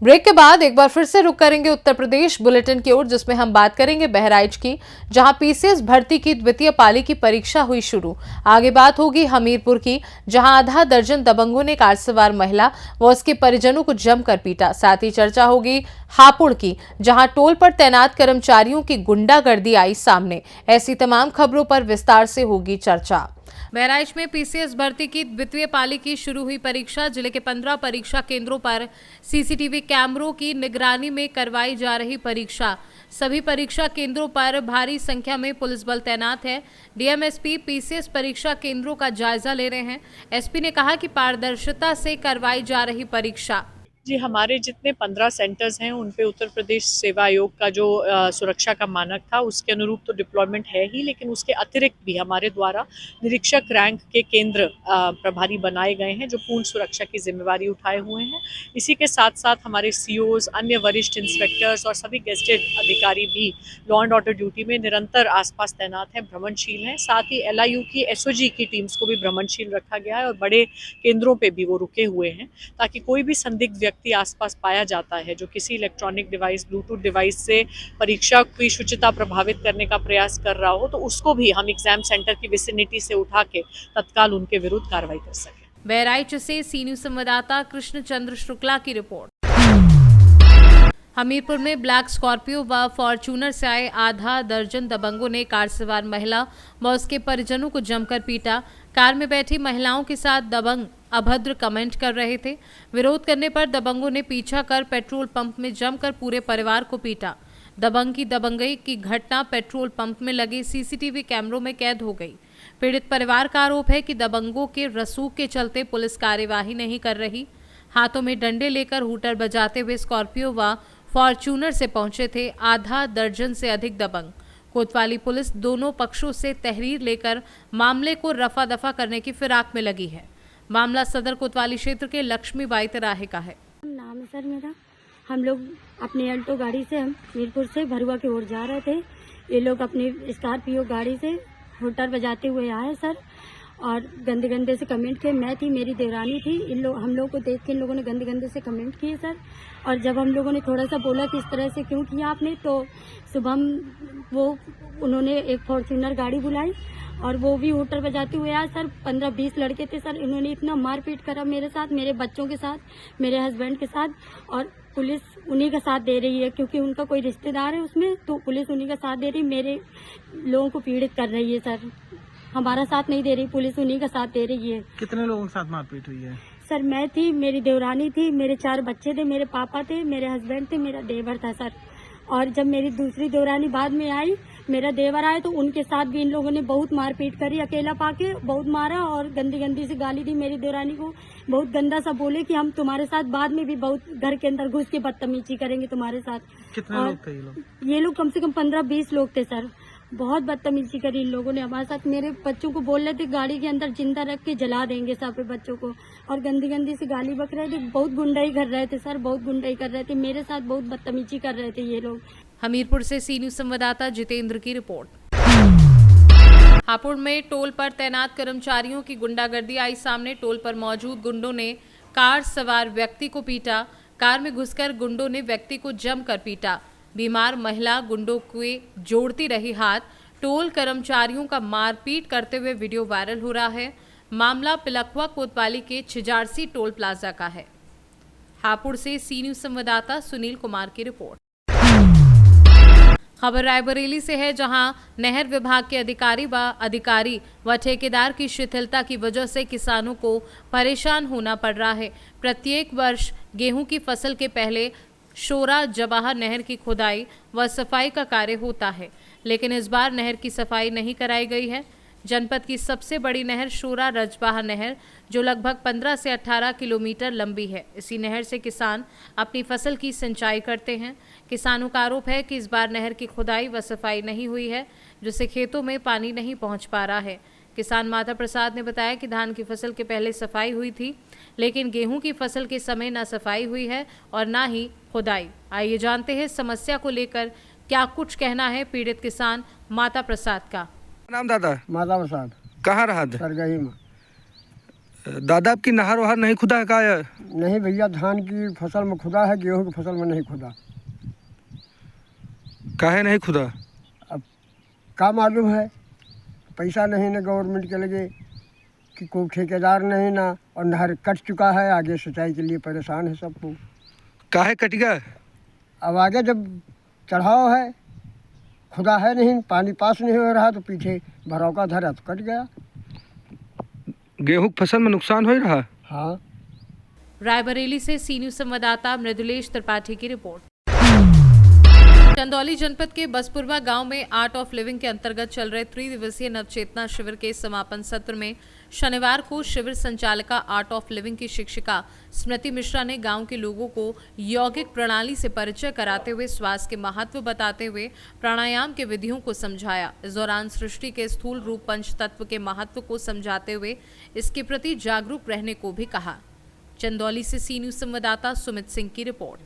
Break के बाद एक बार फिर से रुक करेंगे उत्तर प्रदेश बुलेटिन की ओर, जिसमें हम बात करेंगे बहराइच की, जहां पीसीएस भर्ती की द्वितीय पाली की परीक्षा हुई शुरू। आगे बात होगी हमीरपुर की, जहां आधा दर्जन दबंगों ने कार सवार महिला व उसके परिजनों को जमकर पीटा। साथ ही चर्चा होगी हापुड़ की, जहां टोल पर तैनात कर्मचारियों की गुंडागर्दी आई सामने। ऐसी तमाम खबरों पर विस्तार से होगी चर्चा। बहराइच में पीसीएस भर्ती की द्वितीय पाली की शुरू हुई परीक्षा। जिले के 15 परीक्षा केंद्रों पर सीसीटीवी कैमरों की निगरानी में करवाई जा रही परीक्षा। सभी परीक्षा केंद्रों पर भारी संख्या में पुलिस बल तैनात है। डीएमएसपी पीसीएस परीक्षा केंद्रों का जायजा ले रहे हैं। एसपी ने कहा कि पारदर्शिता से करवाई जा रही परीक्षा। जी, हमारे जितने 15 सेंटर्स हैं उन पे उत्तर प्रदेश सेवा आयोग का जो सुरक्षा का मानक था उसके अनुरूप तो डिप्लॉयमेंट है ही, लेकिन उसके अतिरिक्त भी हमारे द्वारा निरीक्षक रैंक के केंद्र प्रभारी बनाए गए हैं जो पूर्ण सुरक्षा की जिम्मेवारी उठाए हुए हैं। इसी के साथ साथ हमारे सीओज, अन्य वरिष्ठ इंस्पेक्टर्स और सभी गेस्टेड अधिकारी भी लॉ एंड ऑर्डर ड्यूटी में निरंतर आसपास तैनात हैं, भ्रमणशील हैं। साथ ही एलआईयू की एसओजी की टीम्स को भी भ्रमणशील रखा गया है और बड़े केंद्रों पर भी वो रुके हुए हैं, ताकि कोई भी संदिग्ध व्यक्ति आसपास पाया जाता है जो किसी इलेक्ट्रॉनिक डिवाइस, ब्लूटूथ डिवाइस से परीक्षा की शुचिता प्रभावित करने का प्रयास कर रहा हो तो उसको भी हम एग्जाम सेंटर की विसिनिटी से उठा के तत्काल उनके विरुद्ध कार्रवाई कर सकें। बहराइच से सी न्यूज संवाददाता कृष्ण चंद्र शुक्ला की रिपोर्ट। हमीरपुर में ब्लैक स्कॉर्पियो व फॉर्च्यूनर से आए आधा दर्जन दबंगों ने कार सवार महिला व उसके परिजनों को जमकर पीटा। कार में बैठी महिलाओं के साथ दबंग अभद्र कमेंट कर रहे थे। विरोध करने पर दबंगों ने पीछा कर पेट्रोल पंप में जमकर पूरे परिवार को पीटा। दबंग की दबंगई की घटना पेट्रोल पंप में लगे सीसीटीवी कैमरों में कैद हो गई। पीड़ित परिवार का आरोप है कि दबंगों के रसूख के चलते पुलिस कार्यवाही नहीं कर रही। हाथों में डंडे लेकर हूटर बजाते हुए स्कॉर्पियो व फॉर्च्यूनर से पहुंचे थे आधा दर्जन से अधिक दबंग। कोतवाली पुलिस दोनों पक्षों से तहरीर लेकर मामले को रफा दफा करने की फिराक में लगी है। मामला सदर कोतवाली क्षेत्र के लक्ष्मीबाई तिराहे का है। नाम है सर मेरा। हम लोग अपनी अल्टो गाड़ी से हम मीरपुर से भरुआ की ओर जा रहे थे। ये लोग अपनी स्कॉर्पियो गाड़ी से हूटर बजाते हुए आए सर और गंदे गंदे से कमेंट किए। मैं थी, मेरी देवरानी थी। हम लोग को देख के इन लोगों ने गंदे गंदे से कमेंट किए सर। और जब हम लोगों ने थोड़ा सा बोला कि इस तरह से क्यों किया आपने, तो सुबह उन्होंने एक फॉर्च्यूनर गाड़ी बुलाई और वो भी हूटर बजाते हुए आए सर। 15-20 लड़के थे सर। इन्होंने इतना मारपीट करा मेरे साथ, मेरे बच्चों के साथ, मेरे हस्बैंड के साथ। और पुलिस उन्हीं का साथ दे रही है क्योंकि उनका कोई रिश्तेदार है उसमें, तो पुलिस उन्हीं का साथ दे रही। मेरे लोगों को पीड़ित कर रही है सर, हमारा साथ नहीं दे रही, पुलिस उन्हीं का साथ दे रही है। कितने लोगों के साथ मारपीट हुई है? सर मैं थी, मेरी देवरानी थी, मेरे 4 बच्चे थे, मेरे पापा थे, मेरे हस्बैंड थे, मेरा देवर था सर। और जब मेरी दूसरी देवरानी बाद में आई, मेरा देवर आए, तो उनके साथ भी इन लोगों ने बहुत मारपीट करी। अकेला पाके बहुत मारा और गंदी गंदी सी गाली दी मेरी देवरानी को। बहुत गंदा सा बोले कि हम तुम्हारे साथ बाद में भी बहुत घर के अंदर घुस के बदतमीजी करेंगे तुम्हारे साथ। कितने लोग थे ये लोग? ये लोग कम से कम 15-20 लोग थे सर। बहुत बदतमीजी करी इन लोगों ने हमारे साथ। मेरे बच्चों को बोल रहे थे गाड़ी के अंदर जिंदा रख के जला देंगे सब बच्चों को, और गंदी गंदी से गाली बक रहे थे। बहुत गुंडाई कर रहे थे सर, बहुत गुंडाई कर रहे थे मेरे साथ, बहुत बदतमीजी कर रहे थे ये लोग। हमीरपुर से सी न्यूज संवाददाता जितेंद्र की रिपोर्ट। हापुड़ में टोल पर तैनात कर्मचारियों की गुंडागर्दी आई सामने। टोल पर मौजूद गुंडों ने कार सवार व्यक्ति को पीटा। कार में घुसकर गुंडों ने व्यक्ति को जमकर पीटा। बीमार महिला गुंडों के जोड़ती रही हाथ। टोल कर्मचारियों का मारपीट करते हुए वीडियो वायरल हो रहा है। मामला पिलखुआ कोतवाली के छिजारसी टोल प्लाजा का है। हापुड़ से सी न्यूज संवाददाता सुनील कुमार की रिपोर्ट। खबर रायबरेली से है, जहां नहर विभाग के अधिकारी व ठेकेदार की शिथिलता की वजह से किसानों को परेशान होना पड़ रहा है। प्रत्येक वर्ष गेहूं की फसल के पहले शोरा जवाहर नहर की खुदाई व सफाई का कार्य होता है, लेकिन इस बार नहर की सफाई नहीं कराई गई है। जनपद की सबसे बड़ी नहर शोरा रजबाहा नहर, जो लगभग 15 से 18 किलोमीटर लंबी है। इसी नहर से किसान अपनी फसल की सिंचाई करते हैं। किसानों का आरोप है कि इस बार नहर की खुदाई व सफाई नहीं हुई है, जिससे खेतों में पानी नहीं पहुंच पा रहा है। किसान माता प्रसाद ने बताया कि धान की फसल के पहले सफाई हुई थी, लेकिन गेहूं की फसल के समय न सफाई हुई है और न ही खुदाई। आइए जानते हैं समस्या को लेकर क्या कुछ कहना है पीड़ित किसान माता प्रसाद का। नाम दादा माता प्रसाद कहाँ रहा था? सरगही में। दादा आपकी नहर वहार नहीं खुदा है का? नहीं भैया, धान की फसल में खुदा है, गेहूं की फसल में नहीं खुदा। काहे नहीं खुदा? अब क्या मालूम है, पैसा नहीं ना गवर्नमेंट के लगे कि कोई ठेकेदार नहीं ना, और नहर कट चुका है, आगे सिंचाई के लिए परेशान है सबको। काहे कट गया? अब आगे जब चढ़ाव है, खुदा है नहीं, पानी पास नहीं हो रहा तो पीछे भराव का धरा तो कट गया। गेहूं की फसल में नुकसान हो ही रहा? हाँ। रायबरेली से सी न्यूज संवाददाता मृदुलेश त्रिपाठी की रिपोर्ट। चंदौली जनपद के बसपुरवा गांव में आर्ट ऑफ लिविंग के अंतर्गत चल रहे 3 दिवसीय नवचेतना शिविर के समापन सत्र में शनिवार को शिविर संचालिका आर्ट ऑफ लिविंग की शिक्षिका स्मृति मिश्रा ने गांव के लोगों को यौगिक प्रणाली से परिचय कराते हुए स्वास्थ्य के महत्व बताते हुए प्राणायाम के विधियों को समझाया। इस दौरान सृष्टि के स्थूल रूप पंच तत्व के महत्व को समझाते हुए इसके प्रति जागरूक रहने को भी कहा। चंदौली से सी न्यूज संवाददाता सुमित सिंह की रिपोर्ट।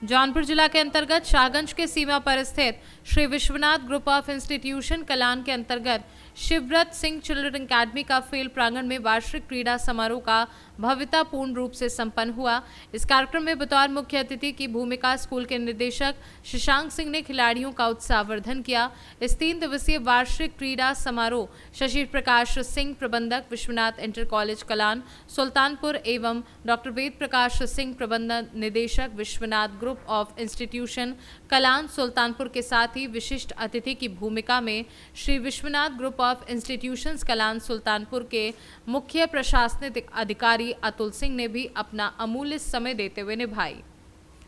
जौनपुर जिला के अंतर्गत शाहगंज के सीमा पर स्थित Shri Vishwanath group of institution Kalan के अंतर्गत शिवव्रत सिंह चिल्ड्रन अकेडमी का फील्ड प्रांगण में वार्षिक क्रीड़ा समारोह का भव्यतापूर्ण रूप से संपन्न हुआ। इस कार्यक्रम में बतौर मुख्य अतिथि की भूमिका स्कूल के निदेशक शशांक सिंह ने खिलाड़ियों का उत्साहवर्धन किया। इस 3 दिवसीय वार्षिक क्रीड़ा समारोह शशि प्रकाश सिंह प्रबंधक विश्वनाथ इंटर कॉलेज कलान सुल्तानपुर एवं डॉक्टर वेद प्रकाश सिंह प्रबंधन निदेशक Vishwanath group of institution Kalan Sultanpur के साथ ही विशिष्ट अतिथि की भूमिका में Shri Vishwanath group of institutions Kalan Sultanpur के मुख्य प्रशासनिक अधिकारी अतुल सिंह ने भी अपना अमूल्य समय देते हुए निभाई।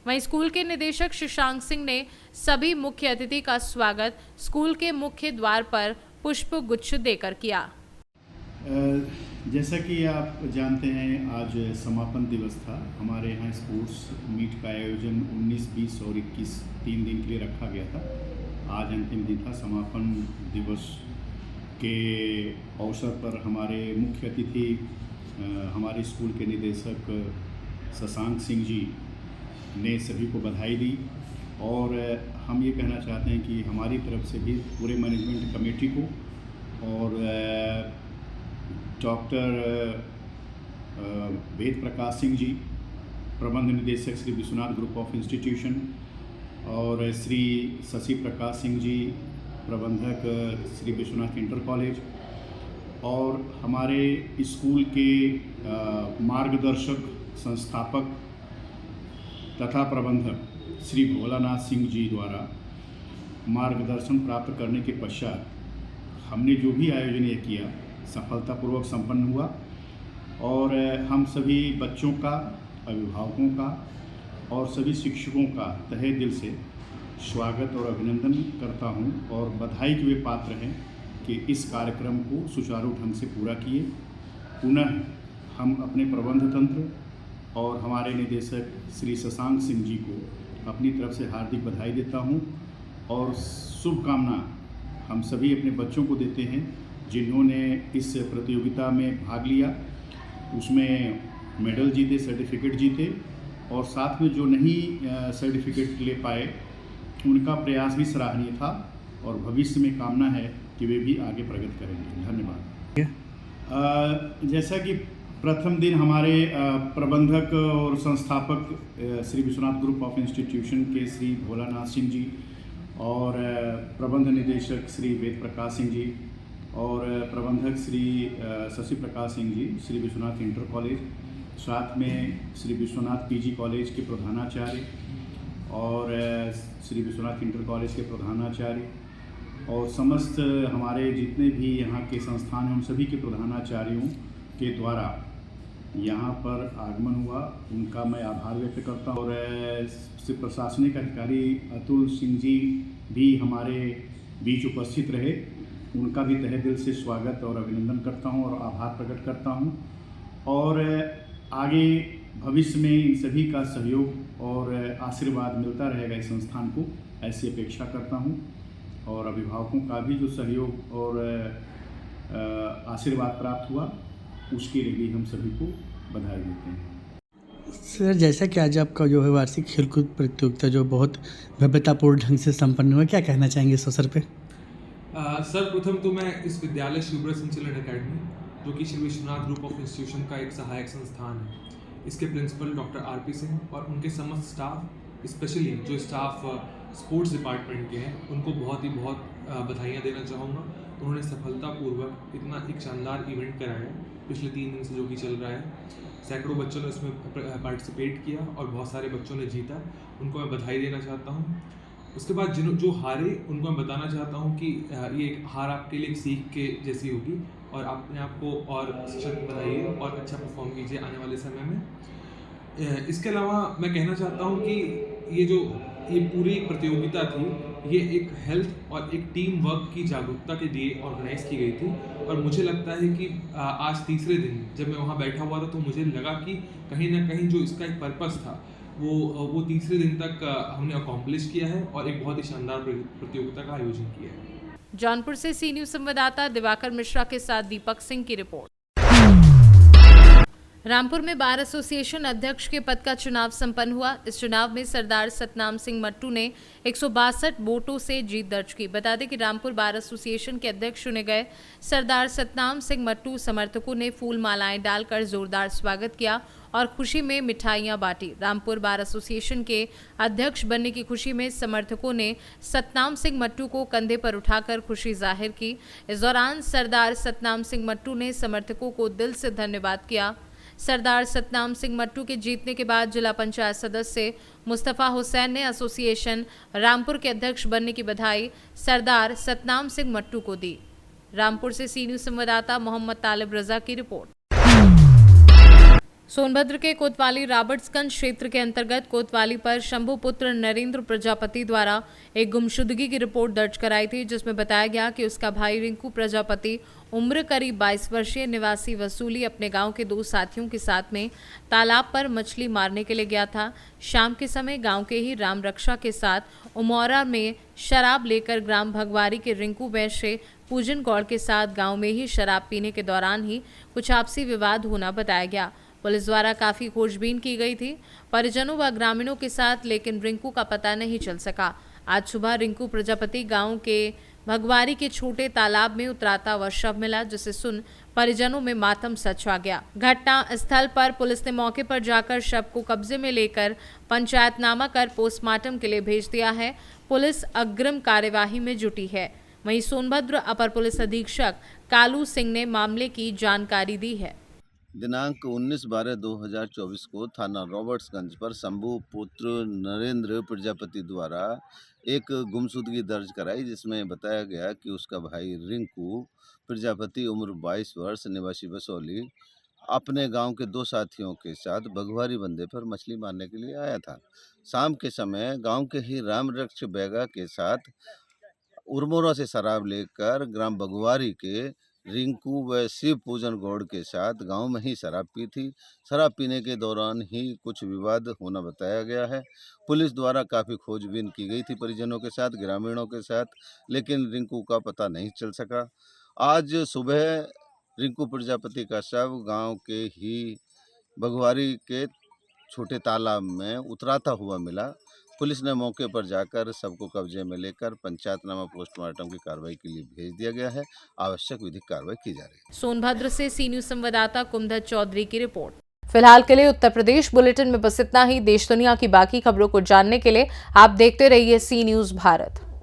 वहीं स्कूल के निदेशक शशांक सिंह ने सभी मुख्य अतिथि का स्वागत स्कूल के मुख्य द्वार पर पुष्प गुच्छ देकर किया। जैसा कि आप जानते हैं, आज समापन दिवस था। हमारे यहाँ स्पोर्ट्स मीट का आयोजन 19, 20 और 21 3 दिन के लिए रखा गया था। आज अंतिम दिन था। समापन दिवस के अवसर पर हमारे मुख्य अतिथि हमारे स्कूल के निदेशक शशांक सिंह जी ने सभी को बधाई दी, और हम ये कहना चाहते हैं कि हमारी तरफ से भी पूरे मैनेजमेंट कमेटी को और डॉक्टर वेद प्रकाश सिंह जी प्रबंध निदेशक Shri Vishwanath group of institution और श्री शशि प्रकाश सिंह जी प्रबंधक श्री विश्वनाथ इंटर कॉलेज और हमारे स्कूल के मार्गदर्शक संस्थापक तथा प्रबंधक श्री भोलानाथ सिंह जी द्वारा मार्गदर्शन प्राप्त करने के पश्चात हमने जो भी आयोजन ये किया सफलतापूर्वक संपन्न हुआ, और हम सभी बच्चों का, अभिभावकों का और सभी शिक्षकों का तहे दिल से स्वागत और अभिनंदन करता हूं, और बधाई के वे पात्र हैं कि इस कार्यक्रम को सुचारू ढंग से पूरा किए। पुनः हम अपने प्रबंध तंत्र और हमारे निदेशक श्री शशांक सिंह जी को अपनी तरफ से हार्दिक बधाई देता हूं, और शुभकामना हम सभी अपने बच्चों को देते हैं जिन्होंने इस प्रतियोगिता में भाग लिया, उसमें मेडल जीते, सर्टिफिकेट जीते, और साथ में जो नहीं सर्टिफिकेट ले पाए उनका प्रयास भी सराहनीय था, और भविष्य में कामना है कि वे भी आगे प्रगति करेंगे। धन्यवाद। जैसा कि प्रथम दिन हमारे प्रबंधक और संस्थापक Shri Vishwanath group of institution के श्री भोलानाथ सिंह जी और प्रबंध निदेशक श्री वेद प्रकाश सिंह जी और प्रबंधक श्री शशि प्रकाश सिंह जी श्री विश्वनाथ इंटर कॉलेज, साथ में श्री विश्वनाथ पीजी कॉलेज के प्रधानाचार्य और श्री विश्वनाथ इंटर कॉलेज के प्रधानाचार्य और समस्त हमारे जितने भी यहाँ के संस्थान हैं उन सभी के प्रधानाचार्यों के द्वारा यहाँ पर आगमन हुआ, उनका मैं आभार व्यक्त करता हूँ। और श्री प्रशासनिक अधिकारी अतुल सिंह जी भी हमारे बीच उपस्थित रहे, उनका भी तहे दिल से स्वागत और अभिनंदन करता हूं और आभार प्रकट करता हूं, और आगे भविष्य में इन सभी का सहयोग और आशीर्वाद मिलता रहेगा इस संस्थान को, ऐसी अपेक्षा करता हूं, और अभिभावकों का भी जो सहयोग और आशीर्वाद प्राप्त हुआ उसके लिए भी हम सभी को बधाई देते हैं। सर जैसा कि आज आपका जो है वार्षिक खेलकूद प्रतियोगिता जो बहुत भव्यतापूर्ण ढंग से संपन्न हुआ, क्या कहना चाहेंगे इस अवसर पे? सर्वप्रथम तो मैं इस विद्यालय शिवब्रत संचलन अकेडमी, जो कि Shri Vishwanath group of institution का एक सहायक संस्थान है, इसके प्रिंसिपल डॉक्टर आरपी सिंह और उनके समस्त स्टाफ, स्पेशली जो स्टाफ स्पोर्ट्स डिपार्टमेंट के हैं, उनको बहुत बधाइयाँ देना चाहूँगा। उन्होंने सफलतापूर्वक इतना एक शानदार इवेंट कराया है पिछले 3 दिन से, जो कि चल रहा है। सैकड़ों बच्चों ने उसमें पार्टिसिपेट किया और बहुत सारे बच्चों ने जीता। उनको मैं बधाई देना चाहता हूँ। उसके बाद जो हारे, उनको मैं बताना चाहता हूँ कि ये एक हार आपके लिए एक सीख के जैसी होगी और अपने आप को और सशक्त बनाइए और अच्छा परफॉर्म कीजिए आने वाले समय में। इसके अलावा मैं कहना चाहता हूँ कि ये पूरी प्रतियोगिता थी, ये एक हेल्थ और एक टीम वर्क की जागरूकता के लिए ऑर्गेनाइज की गई थी। और मुझे लगता है कि आज तीसरे दिन जब मैं वहाँ बैठा हुआ था, तो मुझे लगा कि कहीं ना कहीं जो इसका एक पर्पस था वो तीसरे दिन तक हमने अकॉम्प्लिश किया है और एक बहुत ही शानदार प्रतियोगिता का आयोजन किया है। जौनपुर से सी न्यूज संवाददाता दिवाकर मिश्रा के साथ दीपक सिंह की रिपोर्ट। रामपुर में बार एसोसिएशन अध्यक्ष के पद का चुनाव संपन्न हुआ। इस चुनाव में सरदार सतनाम सिंह मट्टू ने 162 वोटों से जीत दर्ज की। बता दें कि रामपुर बार एसोसिएशन के अध्यक्ष चुने गए सरदार सतनाम सिंह मट्टू समर्थकों ने फूल मालाएं डालकर जोरदार स्वागत किया और खुशी में मिठाइयां बांटी। रामपुर बार एसोसिएशन के अध्यक्ष बनने की खुशी में समर्थकों ने सतनाम सिंह मट्टू को कंधे पर उठाकर खुशी जाहिर की। इस दौरान सरदार सतनाम सिंह मट्टू ने समर्थकों को दिल से धन्यवाद किया। सरदार सतनाम सिंह मट्टू के जीतने के बाद जिला पंचायत सदस्य मुस्तफ़ा हुसैन ने एसोसिएशन रामपुर के अध्यक्ष बनने की बधाई सरदार सतनाम सिंह मट्टू को दी। रामपुर से सी न्यूज संवाददाता मोहम्मद तालिब रजा की रिपोर्ट। सोनभद्र के कोतवाली रॉबर्ट्सगंज क्षेत्र के अंतर्गत कोतवाली पर शंभू पुत्र नरेंद्र प्रजापति द्वारा एक गुमशुदगी की रिपोर्ट दर्ज कराई थी, जिसमें बताया गया कि उसका भाई रिंकू प्रजापति उम्र करीब 22 वर्षीय निवासी वसूली अपने गांव के 2 साथियों के साथ में तालाब पर मछली मारने के लिए गया था। शाम के समय गांव के ही राम रक्षा के साथ उमौरा में शराब लेकर ग्राम भगवारी के रिंकू वैश्य पूजन गौड़ के साथ गाँव में ही शराब पीने के दौरान ही कुछ आपसी विवाद होना बताया गया। पुलिस द्वारा काफी खोजबीन की गई थी परिजनों व ग्रामीणों के साथ, लेकिन रिंकू का पता नहीं चल सका। आज सुबह रिंकू प्रजापति गांव के भगवारी के छोटे तालाब में उतराता हुआ शव मिला, जिसे सुन परिजनों में मातम सा छा गया। घटना स्थल पर पुलिस ने मौके पर जाकर शव को कब्जे में लेकर पंचायतनामा कर पोस्टमार्टम के लिए भेज दिया है। पुलिस अग्रिम कार्यवाही में जुटी है। वहीं सोनभद्र अपर पुलिस अधीक्षक कालू सिंह ने मामले की जानकारी दी है। दिनांक 19/12/2024 को थाना रॉबर्ट्सगंज पर शंभू पुत्र नरेंद्र प्रजापति द्वारा एक गुमशुदगी दर्ज कराई, जिसमें बताया गया कि उसका भाई रिंकू प्रजापति उम्र 22 वर्ष निवासी बसौली अपने गांव के 2 साथियों के साथ भगवारी बंदे पर मछली मारने के लिए आया था। शाम के समय गांव के ही राम रक्ष बैगा के साथ उरमोरा से शराब लेकर ग्राम भगवारी के रिंकू व शिव पूजन गौड़ के साथ गांव में ही शराब पी थी। शराब पीने के दौरान ही कुछ विवाद होना बताया गया है। पुलिस द्वारा काफ़ी खोजबीन की गई थी परिजनों के साथ, ग्रामीणों के साथ, लेकिन रिंकू का पता नहीं चल सका। आज सुबह रिंकू प्रजापति का शव गांव के ही भगवारी के छोटे तालाब में उतराता हुआ मिला। पुलिस ने मौके पर जाकर सबको कब्जे में लेकर पंचायतनामा पोस्टमार्टम की कार्रवाई के लिए भेज दिया गया है। आवश्यक विधिक कार्रवाई की जा रही है। सोनभद्र से सी न्यूज संवाददाता कुमधर चौधरी की रिपोर्ट। फिलहाल के लिए उत्तर प्रदेश बुलेटिन में बस इतना ही। देश दुनिया की बाकी खबरों को जानने के लिए आप देखते रहिए सी न्यूज भारत।